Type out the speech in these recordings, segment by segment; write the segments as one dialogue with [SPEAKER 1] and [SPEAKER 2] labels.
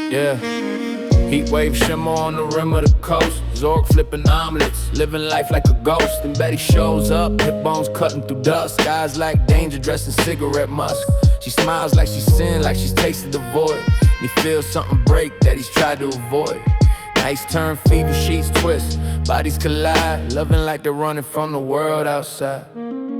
[SPEAKER 1] Yeah, Heatwave shimmer on the rim of the coast. Zorg flippin omelettes, living life like a ghost. And Betty shows up, hipbones cuttin through dusk. Eyes like danger, dressed in cigarette musk. She smiles like she's sinned, like she's tasted the void. He feels something break that he's tried to avoid. Nights turn fever, sheets twist, bodies collide. Loving like they're running from the world outside.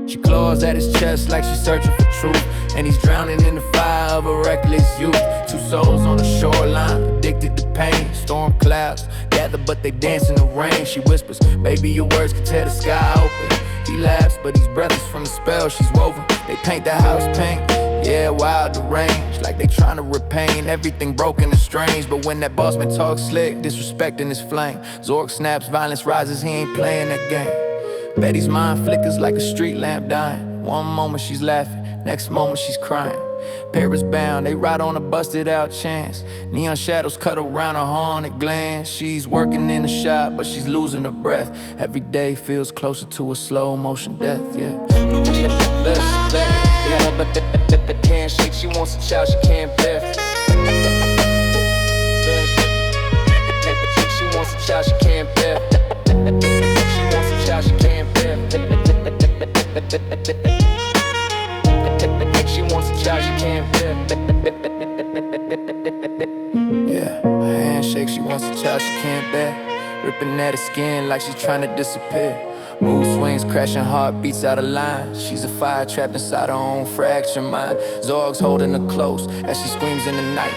[SPEAKER 1] She claws at his chest like she's searching for truth, and he's drowning in the fire of a reckless youth. Two souls on the shoreline, addicted to pain. Storm clouds gather but they dance in the rain. She whispers, baby, your words can tear the sky open. He laughs but he's breathless from the spell she's woven. They paint the house pink, yeah, wild, deranged, like they trying to repaint everything broken and strange. But when that bossman talks slick, disrespecting his flame, Zorg snaps, violence rises, he ain't playing that game. Betty's mind flickers like a street lamp dying. One moment she's laughing, next moment she's crying. Paris bound, they ride on a busted out chance. Neon shadows cut around her haunted glance. She's working in the shop, but she's losing her breath. Every day feels closer to a slow motion death, yeah. Can't shake, she wants a child she can't bear. She wants a child she can't bear. She wants a child she can't bear. She wants a child she can't bear. Yeah, her handshake, she wants a child she can't bear. Ripping at her skin like she's trying to disappear. Mood swings, crashing heartbeats out of line. She's a fire trapped inside her own fractured mind. Zorg's holding her close as she screams in the night,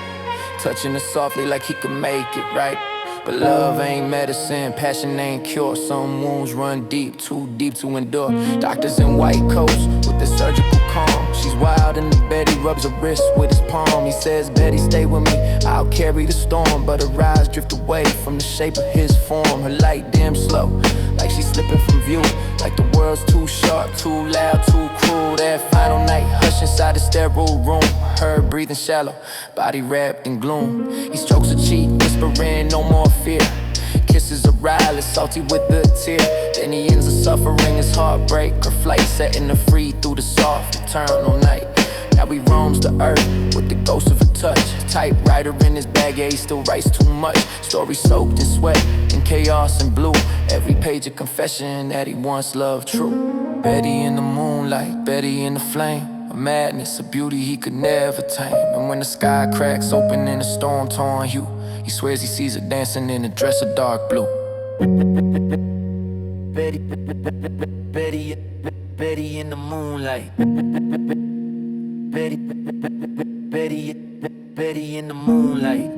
[SPEAKER 1] touching her softly like he could make it right. But love ain't medicine, passion ain't cure. Some wounds run deep, too deep to endure. Doctors in white coats with their surgical calm. She's wild in the bed, he rubs her wrist with his palm. He says, Betty, stay with me, I'll carry the storm. But her eyes drift away from the shape of his form. Her light dim slow, like she's slipping from view. Like the world's too sharp, too loud, too cruel. That final night, hush inside the sterile room. Her breathing shallow, body wrapped in gloom. He strokes her cheek, whispering no more fear. Kisses her riley, salty with a tear. Then he ends her suffering, his heartbreak. Her flight setting her free through the soft eternal night. Now he roams the earth with the ghost of a touch. Typewriter in his bag, yeah, he still writes too much. Story soaked in sweat, in chaos and blue. Every page a confession that he once loved true. Betty in the moonlight, Betty in the flame. A madness, a beauty he could never tame. And when the sky cracks open in a storm-torn hue, he swears he sees her dancing in a dress of dark blue. Betty, Betty, Betty in the moonlight. Betty, Betty, Betty in the moonlight.